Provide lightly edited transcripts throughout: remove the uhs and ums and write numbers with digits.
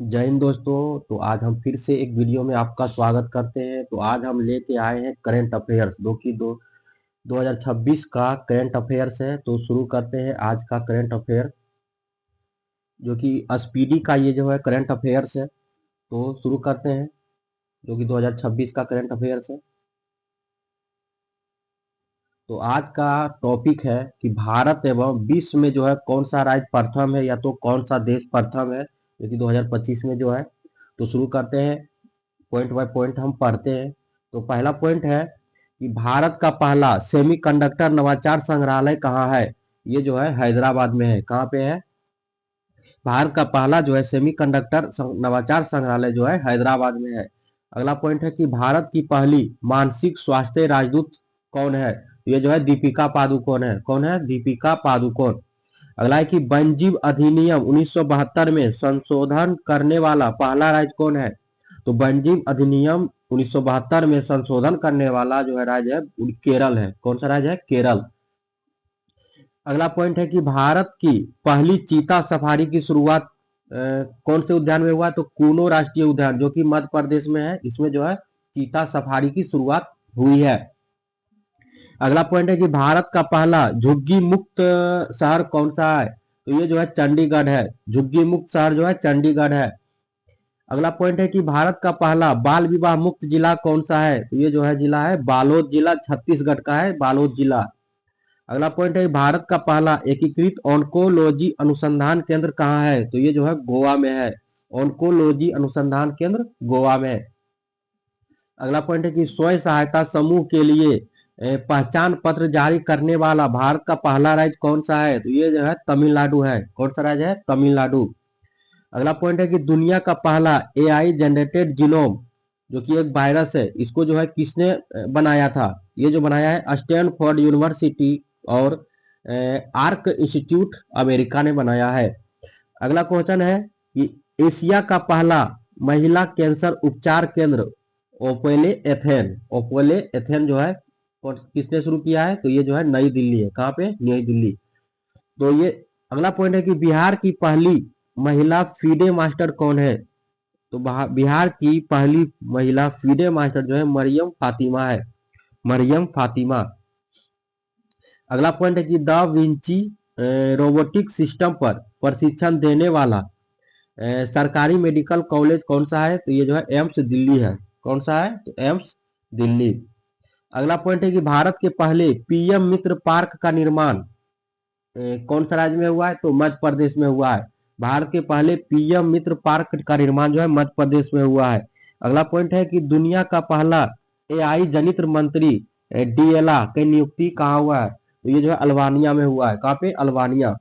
जय हिंद दोस्तों। तो आज हम फिर से एक वीडियो में आपका स्वागत करते हैं। तो आज हम लेके आए हैं करंट अफेयर्स जो कि 2026 का करंट अफेयर्स है। तो शुरू करते हैं आज का करंट अफेयर जो कि स्पीडी का ये जो है करंट अफेयर्स है। तो शुरू करते हैं जो कि 2026 का करंट अफेयर्स है। तो आज का टॉपिक है कि भारत एवं विश्व में जो है कौन सा राज्य प्रथम है या तो कौन सा देश प्रथम है जो कि 2025 में जो है। तो शुरू करते हैं, पॉइंट बाय पॉइंट हम पढ़ते हैं। तो पहला पॉइंट है कि भारत का पहला सेमीकंडक्टर नवाचार संग्रहालय कहाँ है। ये जो है हैदराबाद में है। कहाँ पे है? भारत का पहला जो है सेमीकंडक्टर नवाचार संग्रहालय जो है हैदराबाद में है। अगला पॉइंट है कि भारत की पहली मानसिक स्वास्थ्य राजदूत कौन है। ये जो है दीपिका पादुकोण है। कौन है? दीपिका पादुकोण। अगला है कि वन्यजीव अधिनियम 1972 में संशोधन करने वाला पहला राज्य कौन है। तो वन्यजीव अधिनियम 1972 में संशोधन करने वाला जो है राज्य है केरल है। कौन सा राज्य है? केरल। अगला पॉइंट है कि भारत की पहली चीता सफारी की शुरुआत कौन से उद्यान में हुआ है। तो कूनो राष्ट्रीय उद्यान जो कि मध्य प्रदेश में है, इसमें जो है चीता सफारी की शुरुआत हुई है। अगला पॉइंट है कि भारत का पहला झुग्गी मुक्त शहर कौन सा है। तो ये जो है चंडीगढ़ है। झुग्गी मुक्त शहर जो है चंडीगढ़ है। अगला पॉइंट है कि भारत का पहला बाल विवाह मुक्त जिला कौन सा है। तो ये जो है जिला है बालोद जिला, छत्तीसगढ़ का है बालोद जिला। अगला पॉइंट है भारत का पहला एकीकृत ऑन्कोलॉजी अनुसंधान केंद्र कहाँ है। तो ये जो है गोवा में है। ऑन्कोलॉजी अनुसंधान केंद्र गोवा में है। अगला पॉइंट है कि स्वयं सहायता समूह के लिए पहचान पत्र जारी करने वाला भारत का पहला राज्य कौन सा है। तो ये जो है तमिलनाडु है। कौन सा राज्य है? तमिलनाडु। अगला पॉइंट है कि दुनिया का पहला एआई जनरेटेड जीनोम जो कि एक वायरस है, इसको जो है किसने बनाया था। ये जो बनाया है स्टैनफोर्ड यूनिवर्सिटी और आर्क इंस्टीट्यूट अमेरिका ने बनाया है। अगला क्वेश्चन है कि एशिया का पहला महिला कैंसर उपचार केंद्र ओपेले एथेन। ओपेले एथेन जो है किसने शुरू किया है। तो ये जो है नई दिल्ली है। कहाँ पे? नई दिल्ली। तो ये अगला पॉइंट है कि बिहार की पहली महिला फीडे मास्टर कौन है। तो बिहार की पहली महिला फीडे मास्टर जो है मरियम फातिमा है। मरियम फातिमा। अगला पॉइंट है कि द विंची रोबोटिक सिस्टम पर प्रशिक्षण देने वाला सरकारी मेडिकल कॉलेज कौन सा है। तो ये जो है एम्स दिल्ली है। कौन सा है? तो एम्स दिल्ली। अगला पॉइंट है कि भारत के पहले पीएम मित्र पार्क का निर्माण कौन सा राज्य में हुआ है। तो मध्य प्रदेश में हुआ है। भारत के पहले पीएम मित्र पार्क का निर्माण जो है मध्य प्रदेश में हुआ है। अगला पॉइंट है कि दुनिया का पहला एआई जनित मंत्री डीएलआ की नियुक्ति कहाँ हुआ है। तो ये जो है अल्बानिया में हुआ है। कहाँ पे? अल्बानिया।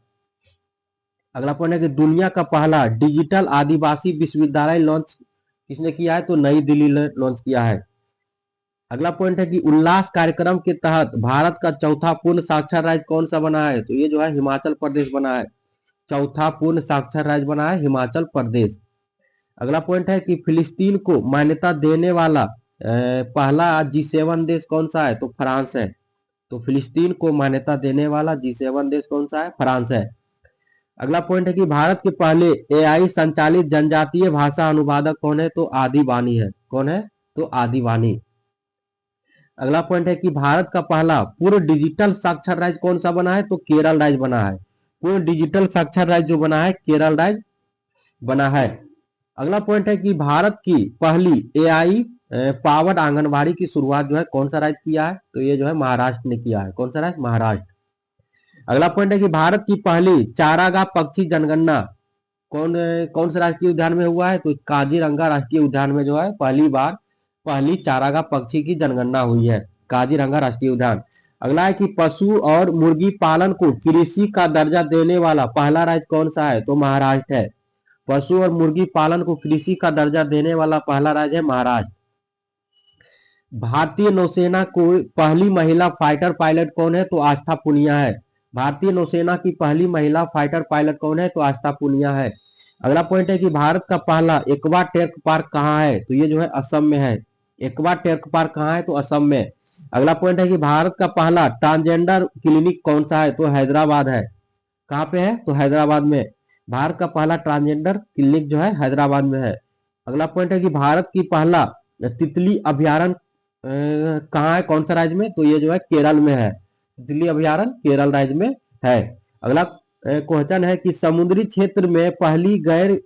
अगला पॉइंट है कि दुनिया का पहला डिजिटल आदिवासी विश्वविद्यालय लॉन्च किसने किया है। तो नई दिल्ली ने लॉन्च किया है। अगला पॉइंट है कि उल्लास कार्यक्रम के तहत भारत का चौथा पूर्ण साक्षर राज्य कौन सा बना है। तो ये जो है हिमाचल प्रदेश बना है। चौथा पूर्ण साक्षर राज्य बना है हिमाचल प्रदेश। अगला पॉइंट है कि फिलिस्तीन को मान्यता देने वाला पहला G7 देश कौन सा है। तो फ्रांस है। तो फिलिस्तीन को मान्यता देने वाला G7 देश कौन सा है? फ्रांस है। अगला पॉइंट है कि भारत के पहले एआई संचालित जनजातीय भाषा अनुवादक कौन है। तो आदि वाणी है। कौन है? तो आदि वाणी। अगला पॉइंट है कि भारत का पहला पूर्ण डिजिटल साक्षर राज्य कौन सा बना है। तो केरल राज्य बना है। पूर्ण डिजिटल साक्षर राज्य जो बना है केरल राज्य बना है। अगला पॉइंट है कि भारत की पहली एआई पावर्ड आंगनबाड़ी की शुरुआत जो है कौन सा राज्य किया है। तो ये जो है महाराष्ट्र ने किया है। कौन सा राज्य? महाराष्ट्र। अगला पॉइंट है कि भारत की पहली चारागाह पक्षी जनगणना कौन से राष्ट्रीय उद्यान में हुआ है। तो काजीरंगा राष्ट्रीय उद्यान में जो है पहली बार पहली चारागाह पक्षी की जनगणना हुई है। काजीरंगा राष्ट्रीय उद्यान। अगला है कि पशु और मुर्गी पालन को कृषि का दर्जा देने वाला पहला राज्य कौन सा है। तो महाराष्ट्र है। पशु और मुर्गी पालन को कृषि का दर्जा देने वाला पहला राज्य है महाराष्ट्र। भारतीय नौसेना को पहली महिला फाइटर पायलट कौन है। तो आस्था पुनिया है। भारतीय नौसेना की पहली महिला फाइटर पायलट कौन है। तो आस्था पुनिया है। अगला पॉइंट है कि भारत का पहला एक्वा टेक पार्क कहाँ है। तो ये जो है असम में है। एक्वा टेक पार्क कहाँ है। तो असम में। अगला पॉइंट है कि भारत का पहला ट्रांसजेंडर क्लिनिक कौन सा है। तो हैदराबाद है। कहाँ पे है? तो हैदराबाद में। भारत का पहला ट्रांसजेंडर क्लिनिक जो है हैदराबाद में है। अगला पॉइंट है कि भारत की पहला तितली अभ्यारण्य कहाँ है, कौन सा राज्य में, तो ये जो है केरल में है। तितली अभ्यारण्य केरल राज्य में है। अगला क्वेश्चन है कि समुद्री क्षेत्र में पहली गैर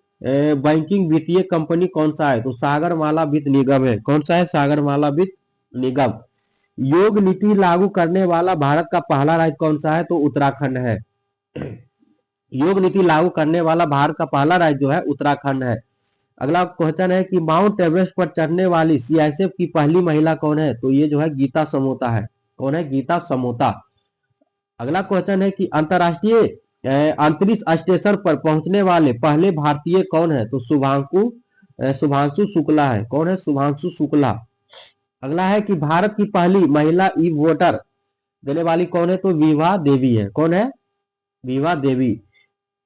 बैंकिंग वित्तीय कंपनी कौन सा है, तो सागरमाला वित्त निगम है। कौन सा है, सागरमाला वित्त निगम। योग नीति लागू करने वाला भारत का पहला राज्य कौन सा है, तो उत्तराखंड है। योग नीति लागू करने वाला भारत का पहला राज्य जो है उत्तराखंड है। अगला क्वेश्चन है कि माउंट एवरेस्ट पर चढ़ने वाली सीआईएसएफ की पहली महिला कौन है, तो ये जो है गीता समोता है। कौन है, गीता समोता। अगला क्वेश्चन है कि अंतरराष्ट्रीय अंतरिक्ष स्टेशन पर पहुंचने वाले पहले भारतीय कौन है, तो शुभांशु शुक्ला है। कौन है, शुभांशु शुक्ला। अगला है कि भारत की पहली महिला ई वोटर देने वाली कौन है, तो विभा देवी है। कौन है, विभा देवी।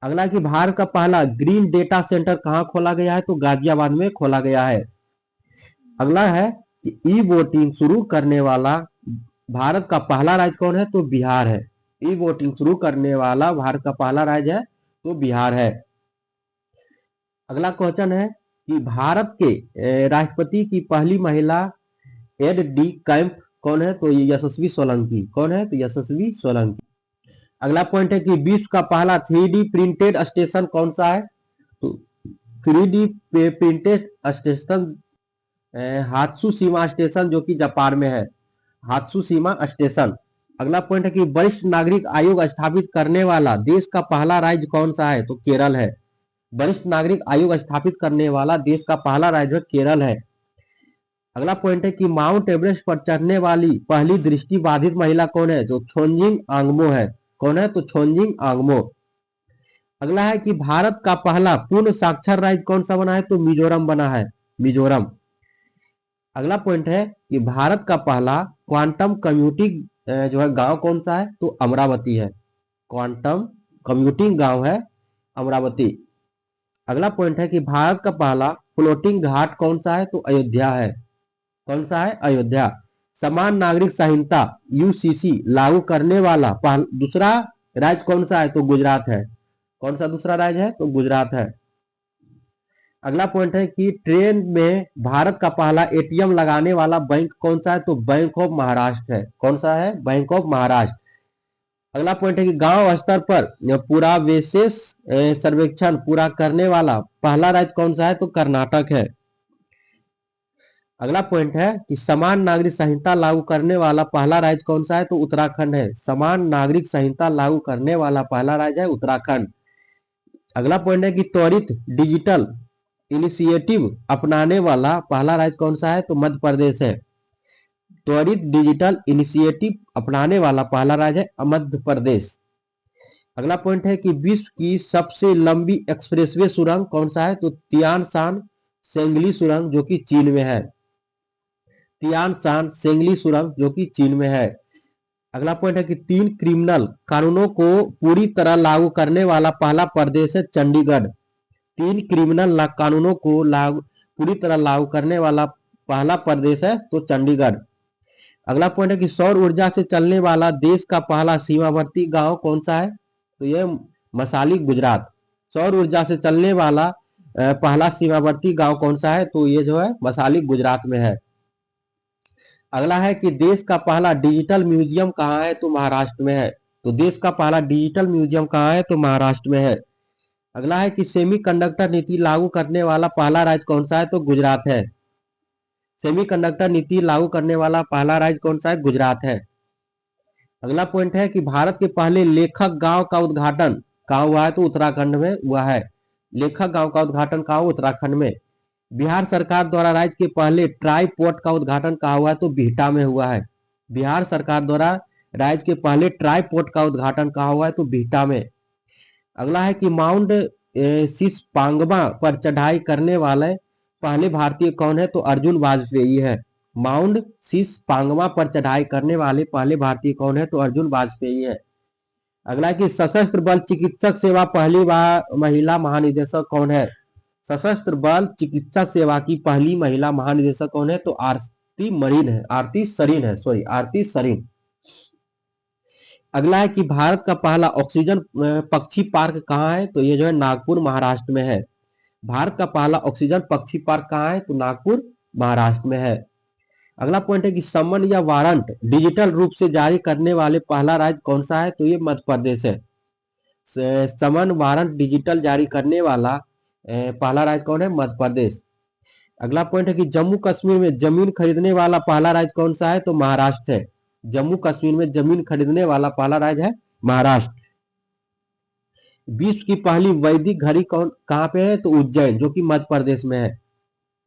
अगला कि भारत का पहला ग्रीन डेटा सेंटर कहां खोला गया है, तो गाजियाबाद में खोला गया है। अगला है कि ई वोटिंग शुरू करने वाला भारत का पहला राज्य कौन है, तो बिहार है। ई वोटिंग शुरू करने वाला भारत का पहला राज्य है तो बिहार है। अगला क्वेश्चन है कि भारत के राष्ट्रपति की पहली महिला एड डी कैंप कौन है, तो ये यशस्वी सोलंकी। कौन है, तो यशस्वी सोलंकी। अगला पॉइंट है कि विश्व का पहला 3D प्रिंटेड स्टेशन कौन सा है, तो 3D प्रिंटेड स्टेशन हात्सुशिमा स्टेशन जो कि जापान में है, हात्सुशिमा स्टेशन। अगला पॉइंट है कि वरिष्ठ नागरिक आयोग स्थापित करने वाला देश का पहला राज्य कौन सा है, तो केरल है। वरिष्ठ नागरिक आयोग स्थापित करने वाला देश का पहला राज्य केरल है। अगला पॉइंट है कि माउंट एवरेस्ट पर चढ़ने वाली पहली दृष्टिबाधित महिला कौन है, तो छोंजिंग आंगमो है। कौन है, तो छोंजिंग आंगमो। अगला है कि भारत का पहला पूर्ण साक्षर राज्य कौन सा बना है, तो मिजोरम बना है, मिजोरम। अगला पॉइंट है कि भारत का पहला क्वांटम कंप्यूटिंग जो है गांव कौन सा है, तो अमरावती है। क्वांटम कंप्यूटिंग गांव है अमरावती। अगला पॉइंट है कि भारत का पहला फ्लोटिंग घाट कौन सा है, तो अयोध्या है। कौन सा है, अयोध्या। समान नागरिक संहिता यूसीसी लागू करने वाला दूसरा राज्य कौन सा है, तो गुजरात है। कौन सा दूसरा राज्य है, तो गुजरात है। अगला पॉइंट है कि ट्रेन में भारत का पहला एटीएम लगाने वाला बैंक कौन सा है, तो बैंक ऑफ महाराष्ट्र है। कौन सा है, बैंक ऑफ महाराष्ट्र। अगला पॉइंट है कि गांव स्तर पर पूरा विशेष सर्वेक्षण पूरा करने वाला पहला राज्य कौन सा है, तो कर्नाटक है। अगला पॉइंट है कि समान नागरिक संहिता लागू करने वाला पहला राज्य कौन सा है, तो उत्तराखंड है। समान नागरिक संहिता लागू करने वाला पहला राज्य है उत्तराखंड। अगला पॉइंट है कि त्वरित डिजिटल इनिशिएटिव अपनाने वाला पहला राज्य कौन सा है, तो मध्य प्रदेश है। त्वरित डिजिटल इनिशिएटिव अपनाने वाला पहला राज्य है मध्य प्रदेश। अगला पॉइंट है कि विश्व की सबसे लंबी एक्सप्रेसवे सुरंग कौन सा है, तो तियान शान सेंगली सुरंग जो कि चीन में है। तियान शान सेंगली सुरंग जो कि चीन में है। अगला पॉइंट है कि 3 क्रिमिनल कानूनों को पूरी तरह लागू करने वाला पहला प्रदेश है चंडीगढ़। 3 क्रिमिनल कानूनों को पूरी तरह लागू करने वाला पहला प्रदेश है तो चंडीगढ़। अगला पॉइंट है कि सौर ऊर्जा से चलने वाला देश का पहला सीमावर्ती गांव कौन सा है, तो यह मसाली गुजरात। सौर ऊर्जा से चलने वाला पहला सीमावर्ती गांव कौन सा है, तो ये जो है मसाली गुजरात में है। अगला है कि देश का पहला डिजिटल म्यूजियम कहाँ है, तो महाराष्ट्र में है। तो देश का पहला डिजिटल म्यूजियम कहाँ है, तो महाराष्ट्र में है। अगला है कि सेमीकंडक्टर नीति लागू करने वाला पहला राज्य कौन सा है, तो गुजरात है। सेमीकंडक्टर नीति लागू करने वाला पहला राज्य कौन सा है, गुजरात है। अगला पॉइंट है कि भारत के पहले लेखक गांव का उद्घाटन कहाँ हुआ है, तो उत्तराखंड में हुआ है। लेखक गांव का उद्घाटन कहाँ हुआ, उत्तराखंड में। बिहार सरकार द्वारा राज्य के पहले ट्राई पोर्ट का उद्घाटन कहाँ हुआ है, तो बिहटा में हुआ है। बिहार सरकार द्वारा राज्य के पहले ट्राई पोर्ट का उद्घाटन कहाँ हुआ है, तो बिहटा में। अगला है कि माउंट सिसपांगमा पर चढ़ाई करने वाले पहले भारतीय कौन है, तो अर्जुन वाजपेयी है। माउंट सिसपांगमा पर चढ़ाई करने वाले पहले भारतीय कौन है, तो अर्जुन वाजपेयी है। अगला कि सशस्त्र बल चिकित्सक सेवा पहली महिला महानिदेशक कौन है। सशस्त्र बल चिकित्सा सेवा की पहली महिला महानिदेशक कौन है, तो आरती सरीन है। अगला है कि भारत का पहला ऑक्सीजन पक्षी पार्क कहाँ है, तो ये जो है नागपुर महाराष्ट्र में है। भारत का पहला ऑक्सीजन पक्षी पार्क कहाँ है, तो नागपुर महाराष्ट्र में है। अगला पॉइंट है कि समन या वारंट डिजिटल रूप से जारी करने वाले पहला राज्य कौन सा है, तो ये मध्य प्रदेश है। समन वारंट डिजिटल जारी करने वाला पहला राज्य कौन है, मध्य प्रदेश। अगला पॉइंट है कि जम्मू कश्मीर में जमीन खरीदने वाला पहला राज्य कौन सा है, तो महाराष्ट्र है। जम्मू कश्मीर में जमीन खरीदने वाला पहला राज्य है महाराष्ट्र। विश्व की पहली वैदिक घड़ी कौन कहाँ पे है, तो उज्जैन, जो कि मध्य प्रदेश में है।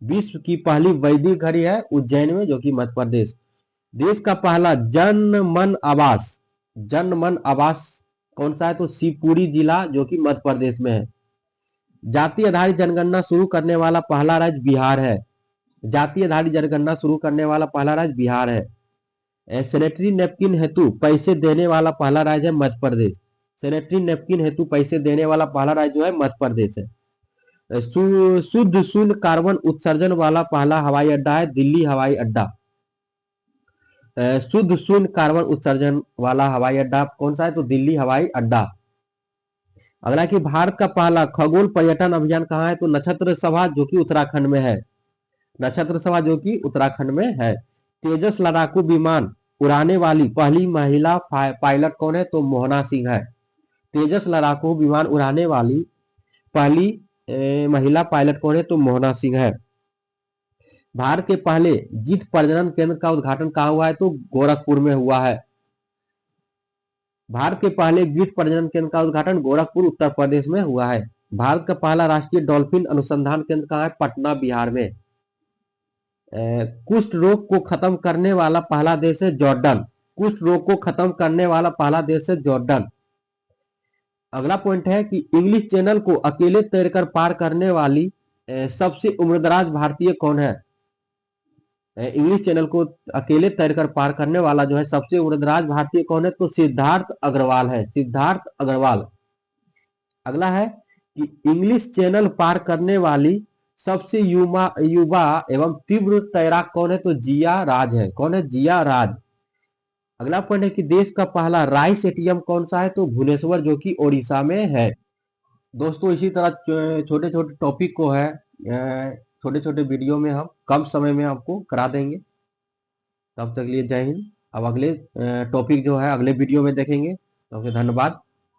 विश्व की पहली वैदिक घड़ी है उज्जैन में, जो कि मध्य प्रदेश। देश का पहला जन मन आवास कौन सा है, तो शिवपुरी जिला, जो कि मध्य प्रदेश में है। जाति आधारित जनगणना शुरू करने वाला पहला राज्य बिहार है। जाति आधारित जनगणना शुरू करने वाला पहला राज्य बिहार है। सैनिटरी नैपकिन हेतु पैसे देने वाला पहला राज्य है मध्य प्रदेश। सैनिटरी नैपकिन हेतु पैसे देने वाला पहला राज्य जो है मध्य प्रदेश है। शुद्ध शून्य कार्बन उत्सर्जन वाला पहला हवाई अड्डा है दिल्ली हवाई अड्डा। शुद्ध शून्य कार्बन उत्सर्जन वाला हवाई अड्डा कौन सा है, तो दिल्ली हवाई अड्डा। अगला कि भारत का पहला खगोल पर्यटन अभियान कहाँ है, तो नक्षत्र सभा, जो कि उत्तराखंड में है। नक्षत्र सभा, जो कि उत्तराखंड में है। तेजस लड़ाकू विमान उड़ाने वाली पहली महिला पायलट कौन है, तो मोहना सिंह है। तेजस लड़ाकू विमान उड़ाने वाली पहली महिला पायलट कौन है, तो मोहना सिंह है। भारत के पहले गिद्ध प्रजनन केंद्र का उद्घाटन कहाँ हुआ है, तो गोरखपुर में हुआ है। भारत के पहले गिद्ध प्रजनन केंद्र का उद्घाटन गोरखपुर उत्तर प्रदेश में हुआ है। भारत का पहला राष्ट्रीय डॉल्फिन अनुसंधान केंद्र कहाँ है, पटना बिहार में। कुष्ठ रोग को खत्म करने वाला पहला देश है जॉर्डन। कुष्ठ रोग को खत्म करने वाला पहला देश है जॉर्डन। अगला पॉइंट है कि इंग्लिश चैनल को अकेले तैरकर पार करने वाली सबसे उम्रदराज भारतीय कौन है। इंग्लिश चैनल को अकेले तैरकर पार करने वाला जो है सबसे उम्रदराज भारतीय कौन है, तो सिद्धार्थ अग्रवाल है। सिद्धार्थ अग्रवाल। अगला है कि इंग्लिश चैनल पार करने वाली सबसे युवा एवं तीव्र तैराक कौन है, तो जिया राज है। कौन है, जिया राज। अगला पॉइंट है कि देश का पहला राइस एटीएम कौन सा है, तो भुवनेश्वर, जो कि ओडिशा में है। दोस्तों इसी तरह छोटे छोटे टॉपिक को है छोटे छोटे वीडियो में हम कम समय में आपको करा देंगे। तब तक लिए जय हिंद। अब अगले टॉपिक जो है अगले वीडियो में देखेंगे। तो धन्यवाद।